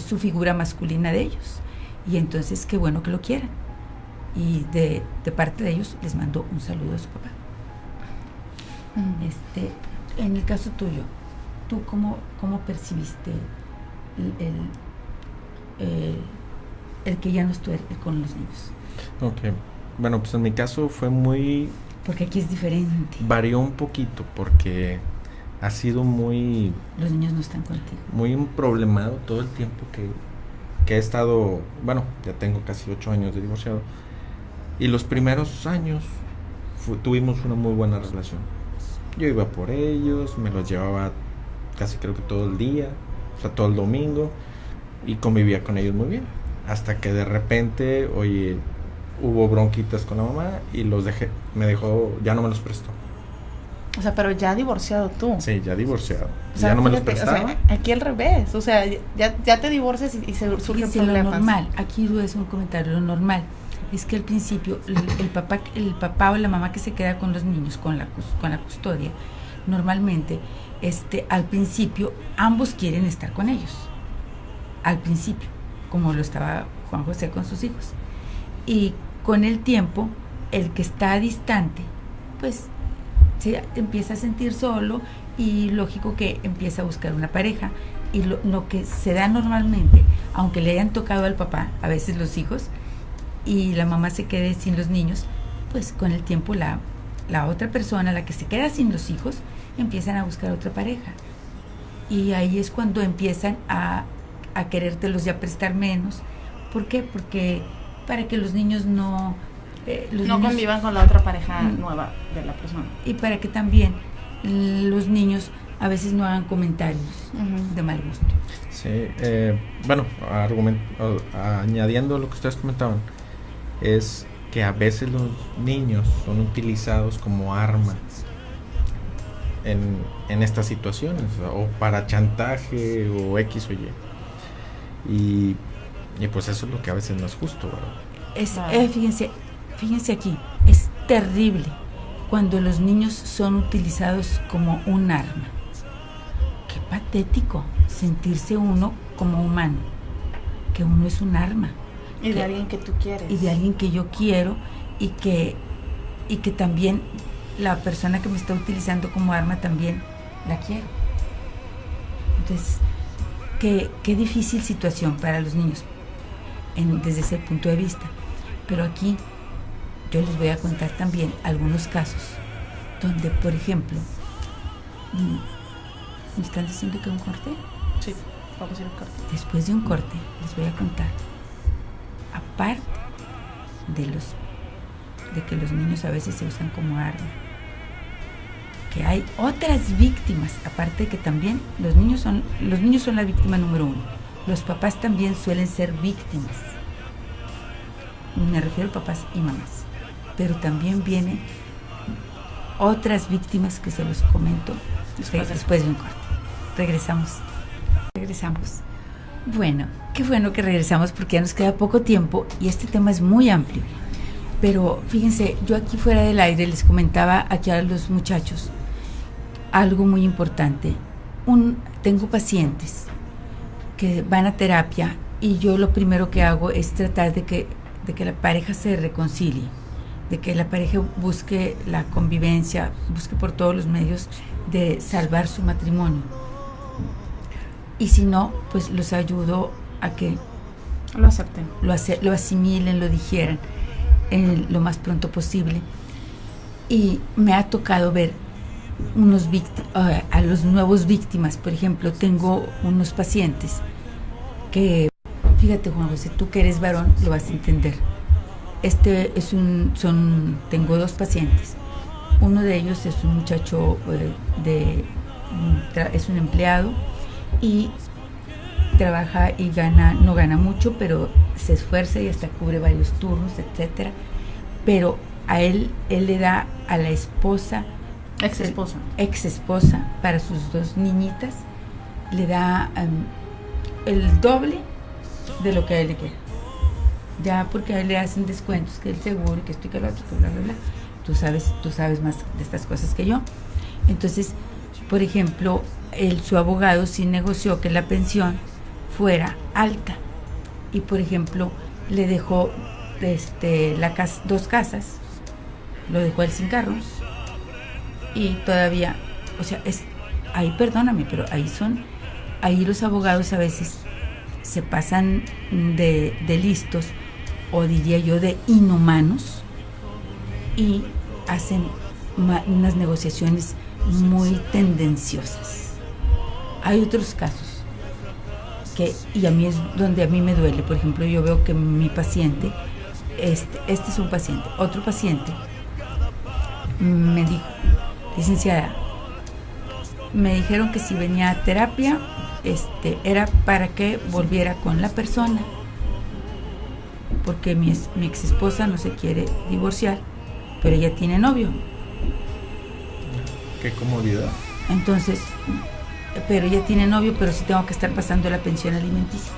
su figura masculina de ellos. Y entonces qué bueno que lo quieran. Y de parte de ellos les mando un saludo a su papá. En el caso tuyo, ¿tú cómo percibiste el que ya no estuve con los niños? Ok, bueno, pues en mi caso fue muy... Porque aquí es diferente. Varió un poquito porque ha sido muy... Los niños no están contigo. Muy problemado todo el tiempo que he estado... Bueno, ya tengo casi 8 años de divorciado. Y los primeros años tuvimos una muy buena relación. Yo iba por ellos, me los llevaba casi creo que todo el día, o sea, todo el domingo, y convivía con ellos muy bien. Hasta que de repente, oye... hubo bronquitas con la mamá y ya no me los prestó. O sea, pero ya divorciado tú. Sí, ya divorciado. O sea, ya no me los prestaba. O sea, aquí al revés, o sea, ya te divorcias y se surgen problemas. Lo normal, aquí es un comentario, lo normal es que al principio el papá o la mamá que se queda con los niños, con la custodia, normalmente, al principio, ambos quieren estar con ellos. Al principio, como lo estaba Juan José con sus hijos. Y con el tiempo, el que está distante, pues se empieza a sentir solo y lógico que empieza a buscar una pareja. Y lo que se da normalmente, aunque le hayan tocado al papá, a veces los hijos, y la mamá se quede sin los niños, pues con el tiempo la otra persona, la que se queda sin los hijos, empiezan a buscar otra pareja. Y ahí es cuando empiezan a querértelos ya prestar menos. ¿Por qué? Porque para que los niños no convivan con la otra pareja nueva de la persona. Y para que también los niños a veces no hagan comentarios de mal gusto. Sí, bueno, añadiendo lo que ustedes comentaban, es que a veces los niños son utilizados como arma en estas situaciones, o para chantaje o X o Y. Y pues eso es lo que a veces no es justo, ¿verdad? Fíjense aquí, es terrible cuando los niños son utilizados como un arma. Qué patético sentirse uno como humano, que uno es un arma. Y de alguien que tú quieres. Y de alguien que yo quiero, y que también la persona que me está utilizando como arma también la quiero. Entonces, qué difícil situación para los niños desde ese punto de vista. Pero aquí yo les voy a contar también algunos casos donde, por ejemplo, ¿me están diciendo que un corte? Sí, vamos a ir a un corte. Después de un corte les voy a contar, aparte de que los niños a veces se usan como arma, que hay otras víctimas, aparte de que también los niños son la víctima número 1. Los papás también suelen ser víctimas. Me refiero a papás y mamás. Pero también vienen otras víctimas que se los comento después de un corte. Regresamos. Bueno, qué bueno que regresamos porque ya nos queda poco tiempo y este tema es muy amplio. Pero fíjense, yo aquí fuera del aire les comentaba aquí a los muchachos algo muy importante. Tengo pacientes que van a terapia y yo lo primero que hago es tratar de que la pareja se reconcilie, de que la pareja busque la convivencia, busque por todos los medios de salvar su matrimonio. Y si no, pues los ayudo a que lo acepten, lo asimilen, lo digieran lo más pronto posible. Y me ha tocado ver a los nuevos víctimas. Por ejemplo, tengo unos pacientes que, fíjate, Juan José, tú que eres varón lo vas a entender. Tengo 2 pacientes. Uno de ellos es un muchacho es un empleado y trabaja y no gana mucho, pero se esfuerza y hasta cubre varios turnos, etcétera. Pero a él le da a la esposa, ex esposa para sus 2 niñitas, le da el doble de lo que a él le queda. Ya porque a él le hacen descuentos, que el seguro, que esto y que lo otro, que bla, bla, bla. Tú sabes más de estas cosas que yo. Entonces, por ejemplo, su abogado sí negoció que la pensión fuera alta. Y, por ejemplo, le dejó 2 casas, lo dejó él sin carros. Y todavía, o sea, ahí perdóname, pero ahí los abogados a veces se pasan de listos, o diría yo de inhumanos, y hacen unas negociaciones muy tendenciosas. Hay otros casos y a mí es donde a mí me duele. Por ejemplo, yo veo que mi paciente, este es un paciente, otro paciente me dijo: licenciada, me dijeron que si venía a terapia era para que volviera con la persona, porque mi ex esposa no se quiere divorciar, pero ella tiene novio. Qué comodidad. Entonces, pero ella tiene novio, pero sí tengo que estar pasando la pensión alimenticia.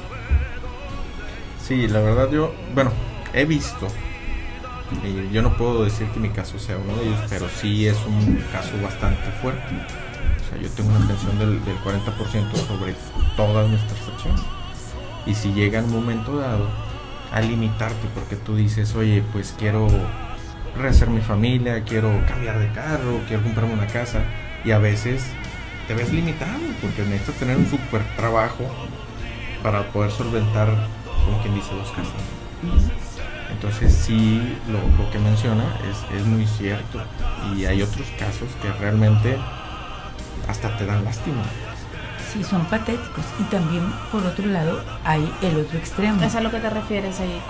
Sí, la verdad he visto, y yo no puedo decir que mi caso sea uno de ellos, pero sí es un caso bastante fuerte. O sea, yo tengo una pensión del 40% sobre todas nuestras acciones. Y si llega en un momento dado a limitarte porque tú dices: oye, pues quiero rehacer mi familia, quiero cambiar de carro, quiero comprarme una casa, y a veces te ves limitado porque necesitas tener un súper trabajo para poder solventar, como quien dice, 2 casas. Entonces sí, lo que menciona es muy cierto, y hay otros casos que realmente hasta te dan lástima. Sí, son patéticos. Y también, por otro lado, hay el otro extremo. ¿Es a lo que te refieres ahí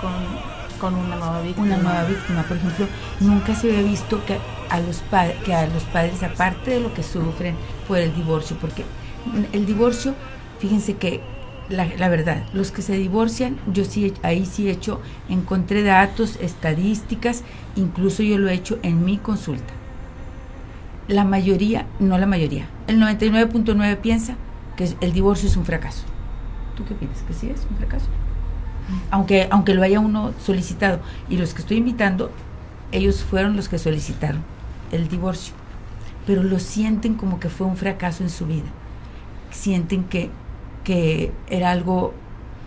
con una nueva víctima? Una nueva víctima, por ejemplo, nunca se había visto que a los padres, aparte de lo que sufren por el divorcio, porque el divorcio, fíjense que la verdad, los que se divorcian, yo sí, ahí sí he hecho, encontré datos, estadísticas, incluso yo lo he hecho en mi consulta. La mayoría, no la mayoría, el 99.9 piensa que el divorcio es un fracaso. ¿Tú qué piensas? ¿Que sí es un fracaso? Aunque lo haya uno solicitado, y los que estoy invitando, ellos fueron los que solicitaron el divorcio, pero lo sienten como que fue un fracaso en su vida, sienten que era algo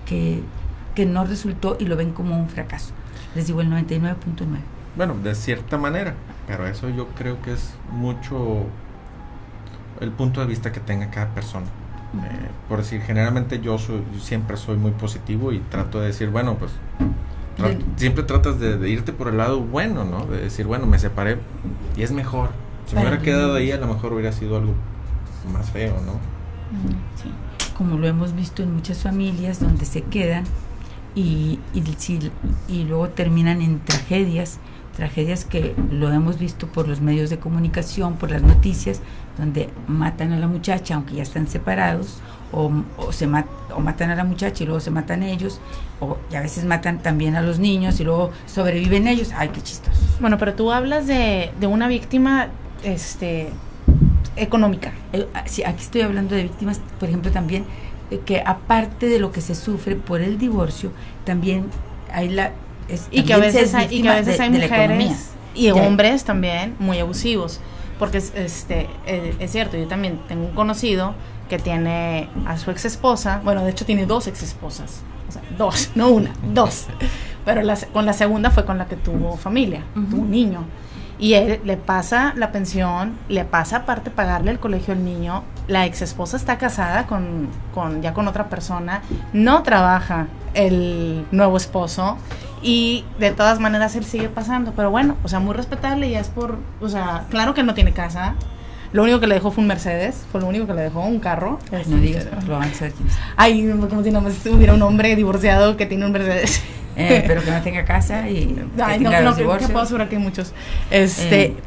que no resultó y lo ven como un fracaso. Les digo el 99.9. Bueno, de cierta manera, pero eso yo creo que es mucho el punto de vista que tenga cada persona. Por decir, generalmente yo siempre soy muy positivo y trato de decir, bueno, pues siempre tratas de irte por el lado bueno, ¿no? De decir, bueno, me separé y es mejor. Si me hubiera quedado ahí, a lo mejor hubiera sido algo más feo, ¿no? Sí. Como lo hemos visto en muchas familias donde se quedan y luego terminan en tragedias que lo hemos visto por los medios de comunicación, por las noticias, donde matan a la muchacha aunque ya están separados, o matan a la muchacha y luego se matan ellos, y a veces matan también a los niños y luego sobreviven ellos. Ay, qué chistosos. Bueno, pero tú hablas de una víctima económica. Sí, aquí estoy hablando de víctimas, por ejemplo, también que aparte de lo que se sufre por el divorcio, también hay que a veces hay mujeres y hombres sí, también muy abusivos, porque es cierto, yo también tengo un conocido que tiene a su ex esposa, bueno, de hecho tiene 2 ex esposas, o sea, 2, no una, 2, pero con la segunda fue con la que tuvo familia, tuvo un niño, y él le pasa la pensión, le pasa aparte pagarle el colegio al niño, la ex esposa está casada ya con otra persona, no trabaja el nuevo esposo, y de todas maneras él sigue pasando, pero bueno, o sea, muy respetable, y es claro que él no tiene casa, lo único que le dejó fue un Mercedes, fue lo único que le dejó, un carro. Ay, no digas, lo van a hacer. Ay, como si no hubiera un hombre divorciado que tiene un Mercedes. Pero que no tenga casa y que tenga los divorcios. Que puedo asegurar que hay muchos.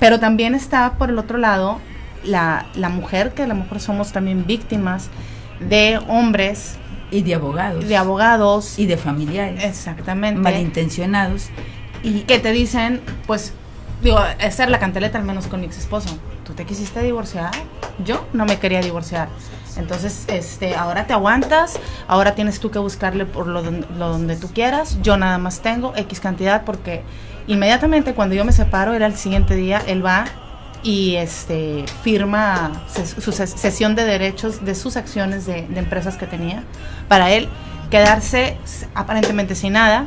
Pero también está por el otro lado la mujer, que a lo mejor somos también víctimas de hombres y de abogados y de familiares, exactamente, malintencionados, y que te dicen, pues, esa es la cantaleta, al menos con mi ex esposo, tú te quisiste divorciar, yo no me quería divorciar, entonces ahora te aguantas, ahora tienes tú que buscarle por lo donde tú quieras, yo nada más tengo X cantidad, porque inmediatamente cuando yo me separo, era el siguiente día, él va y firma su cesión de derechos de sus acciones de empresas que tenía, para él quedarse aparentemente sin nada,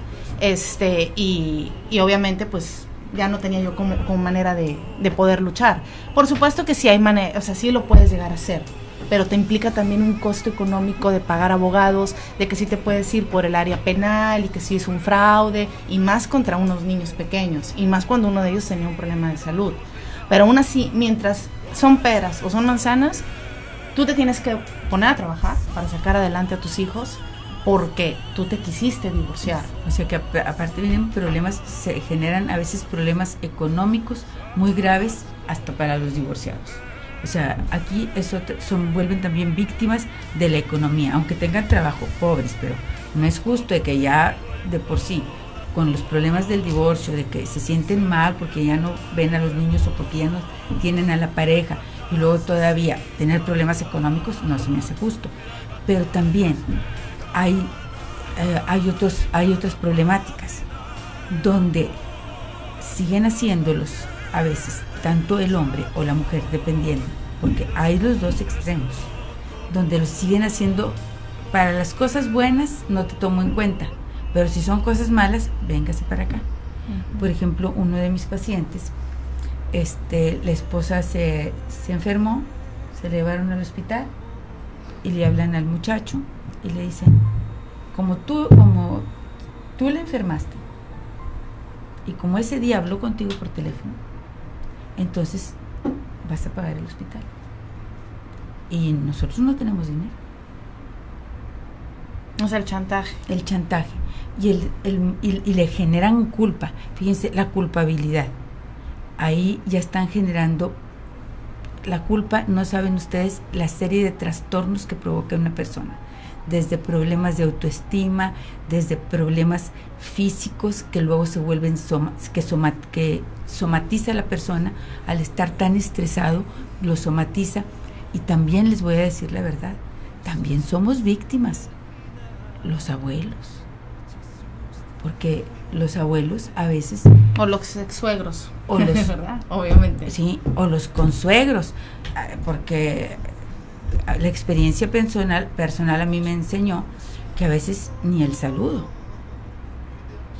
y obviamente pues ya no tenía yo como manera de poder luchar. Por supuesto que sí hay manera, o sea, sí lo puedes llegar a hacer, pero te implica también un costo económico de pagar abogados, de que sí te puedes ir por el área penal y que sí es un fraude, y más contra unos niños pequeños, y más cuando uno de ellos tenía un problema de salud. Pero aún así, mientras son peras o son manzanas, tú te tienes que poner a trabajar para sacar adelante a tus hijos, porque tú te quisiste divorciar. O sea que aparte vienen problemas, se generan a veces problemas económicos muy graves hasta para los divorciados. O sea, aquí vuelven también víctimas de la economía, aunque tengan trabajo, pobres, pero no es justo de que ya de por sí, con los problemas del divorcio, de que se sienten mal porque ya no ven a los niños o porque ya no tienen a la pareja, y luego todavía tener problemas económicos, no se me hace justo. Pero también hay otras problemáticas donde siguen haciéndolos a veces, tanto el hombre o la mujer, dependiendo, porque hay los 2 extremos, donde los siguen haciendo. Para las cosas buenas no te tomo en cuenta, pero si son cosas malas, véngase para acá. Por ejemplo, uno de mis pacientes, la esposa se enfermó, se le llevaron al hospital, y le hablan al muchacho y le dicen, como tú le enfermaste y como ese día habló contigo por teléfono, entonces vas a pagar el hospital y nosotros no tenemos dinero. O sea, el chantaje. El chantaje. Y le generan culpa. Fíjense, la culpabilidad. Ahí ya están generando la culpa. No saben ustedes la serie de trastornos que provoca una persona. Desde problemas de autoestima, desde problemas físicos que luego se vuelven que somatiza a la persona. Al estar tan estresado, lo somatiza. Y también les voy a decir la verdad, también somos víctimas, los abuelos. Porque los abuelos a veces... O los ex-suegros. O los, ¿verdad? Obviamente. Sí, o los consuegros. Porque la experiencia personal a mí me enseñó que a veces ni el saludo.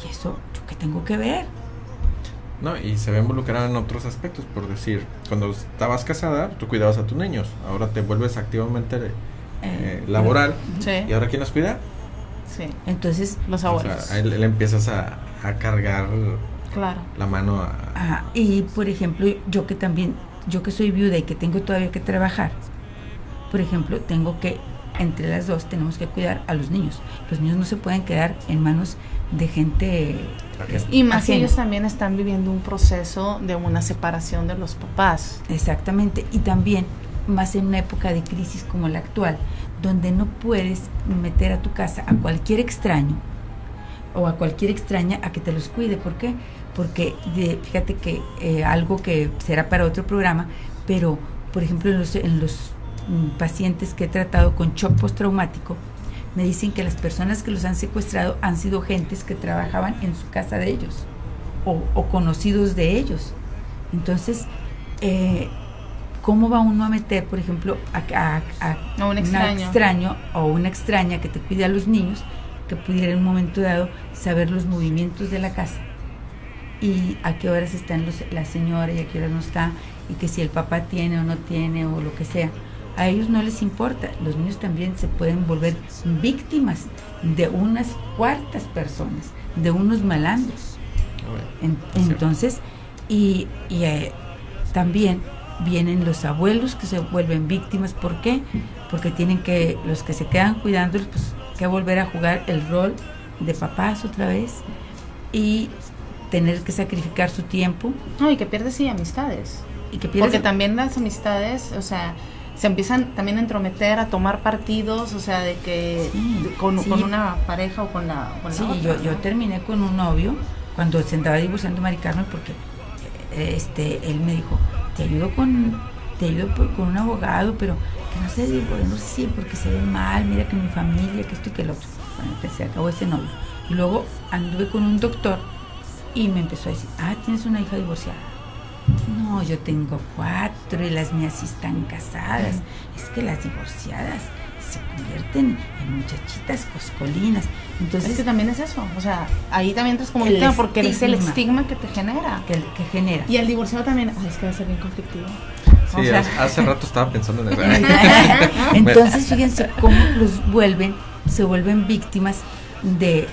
Y eso, ¿yo qué tengo que ver? No, y se ve involucrada en otros aspectos, por decir, cuando estabas casada, tú cuidabas a tus niños, ahora te vuelves activamente laboral, sí. ¿Y ahora quién los cuida? Sí. Entonces, los abuelos. O sea, él empiezas a cargar claro. la mano y por ejemplo, yo que soy viuda y que tengo todavía que trabajar, por ejemplo, entre las dos tenemos que cuidar a los niños. Los niños no se pueden quedar en manos de gente y más si ajena. ellos también están viviendo un proceso de una separación de los papás. Exactamente, y también más en una época de crisis como la actual, donde no puedes meter a tu casa a cualquier extraño o a cualquier extraña a que te los cuide. ¿Por qué? Porque fíjate que algo que será para otro programa, pero por ejemplo en los pacientes que he tratado con shock postraumático, me dicen que las personas que los han secuestrado han sido gentes que trabajaban en su casa de ellos o conocidos de ellos. Entonces, ¿cómo va uno a meter, por ejemplo, a un extraño o una extraña que te cuide a los niños, que pudiera en un momento dado saber los movimientos de la casa y a qué horas está la señora y a qué horas no está, y que si el papá tiene o no tiene o lo que sea? A ellos no les importa. Los niños también se pueden volver víctimas de unas cuartas personas, de unos malandros. Entonces, y también vienen los abuelos que se vuelven víctimas. ¿Por qué? Porque los que se quedan cuidándolos, pues que volver a jugar el rol de papás otra vez y tener que sacrificar su tiempo. No, y que pierdes amistades. Porque también las amistades, o sea, se empiezan también a entrometer, a tomar partidos, o sea, de que con una pareja o con la sí, otra, yo terminé con un novio cuando se andaba divorciando Mari Carmen, porque él me dijo, te ayudo con un abogado, pero que no se divorcie porque se ve mal, mira que mi familia, que esto y que lo otro. Bueno, se acabó ese novio. Y luego anduve con un doctor y me empezó a decir, tienes una hija divorciada. No, yo tengo 4 y las mías sí están casadas. Es que las divorciadas se convierten en muchachitas coscolinas. Entonces, es que también es eso, o sea, ahí también entras como víctima porque es el estigma que te genera. Que genera. Y el divorciado también, es que va a ser bien conflictivo. Sí, o sea, hace rato estaba pensando en eso. Entonces, fíjense cómo se vuelven víctimas de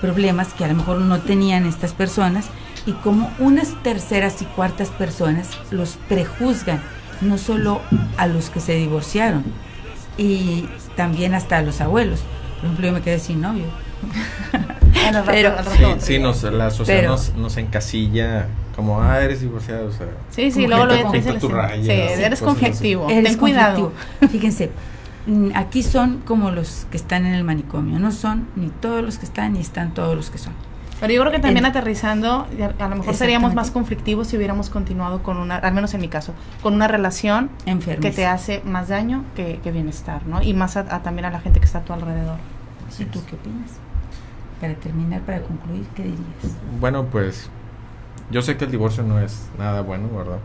problemas que a lo mejor no tenían estas personas, y como unas terceras y cuartas personas los prejuzgan, no solo a los que se divorciaron, y también hasta a los abuelos. Por ejemplo, yo me quedé sin novio. La sociedad nos encasilla como, eres divorciado, o sea. Sí, luego lo pinta tu raya. Sí, eres conflictivo. Ten cuidado. Fíjense, aquí son como los que están en el manicomio, no son ni todos los que están, ni están todos los que son. Pero yo creo que también aterrizando, a lo mejor seríamos más conflictivos si hubiéramos continuado con al menos en mi caso, con una relación que te hace más daño que bienestar, ¿no? Y más también a la gente que está a tu alrededor. ¿Y tú qué opinas? Para terminar, para concluir, ¿qué dirías? Bueno, pues yo sé que el divorcio no es nada bueno, ¿verdad?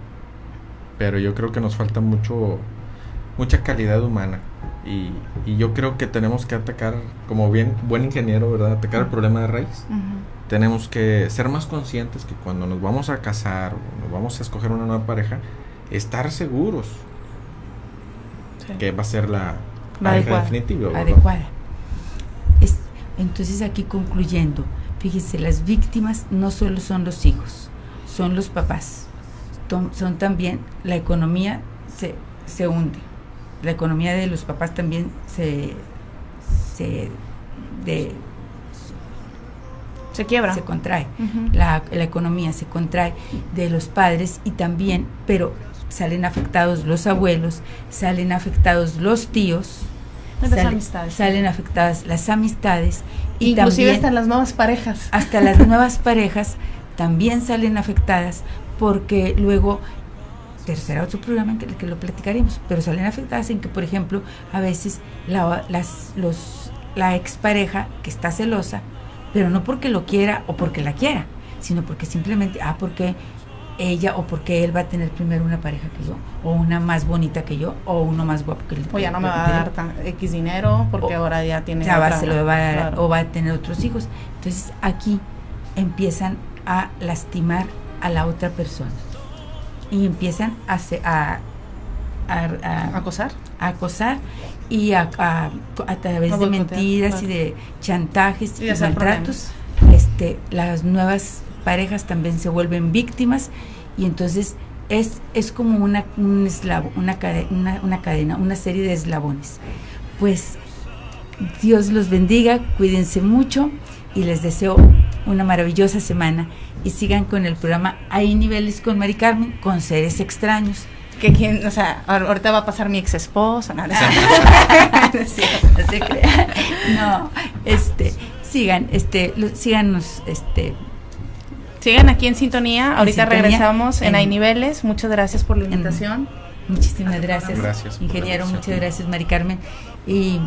Pero yo creo que nos falta mucha calidad humana. Y yo creo que tenemos que atacar, como buen ingeniero, ¿verdad? Atacar el problema de raíz. Tenemos que ser más conscientes que cuando nos vamos a casar o nos vamos a escoger una nueva pareja, estar seguros que va a ser la definitiva. Adecuada. Entonces aquí concluyendo, fíjense, las víctimas no solo son los hijos, son los papás, son también la economía se hunde, la economía de los papás también se quiebra, se contrae, la economía se contrae de los padres y también, pero salen afectados los abuelos, salen afectados los tíos, salen afectadas las amistades y inclusive también, hasta las nuevas parejas. Hasta las nuevas parejas también salen afectadas porque luego, será otro programa en que lo platicaremos, pero salen afectadas en que, por ejemplo, a veces la expareja que está celosa, pero no porque lo quiera o porque la quiera, sino porque simplemente, porque ella o porque él va a tener primero una pareja que yo, o una más bonita que yo, o uno más guapo que él. O ya no me va a dar X dinero porque ahora ya tiene se lo va a dar, claro. O va a tener otros hijos. Entonces aquí empiezan a lastimar a la otra persona y empiezan a acosar y a través de mentiras, claro, y de chantajes y maltratos, las nuevas parejas también se vuelven víctimas y entonces es como una cadena, una serie de eslabones. Pues Dios los bendiga, cuídense mucho y les deseo una maravillosa semana y sigan con el programa Hay Niveles con Mari Carmen, con seres extraños. Ahorita va a pasar mi ex esposa. No se crea. No, síganos, sigan aquí en sintonía. Ahorita regresamos en Hay Niveles. Muchas gracias por la invitación. Muchísimas gracias, ingeniero. Muchas gracias, Mari Carmen. Y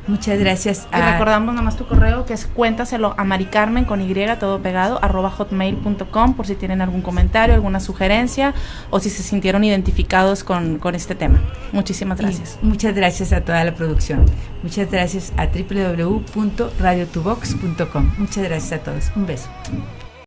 muchas gracias. Y recordamos nomás tu correo, que es cuéntaselo a Mari Carmen con Y, todo pegado, @hotmail.com, por si tienen algún comentario, alguna sugerencia o si se sintieron identificados con este tema. Muchísimas gracias. Y muchas gracias a toda la producción. Muchas gracias a www.radiotubox.com. Muchas gracias a todos. Un beso.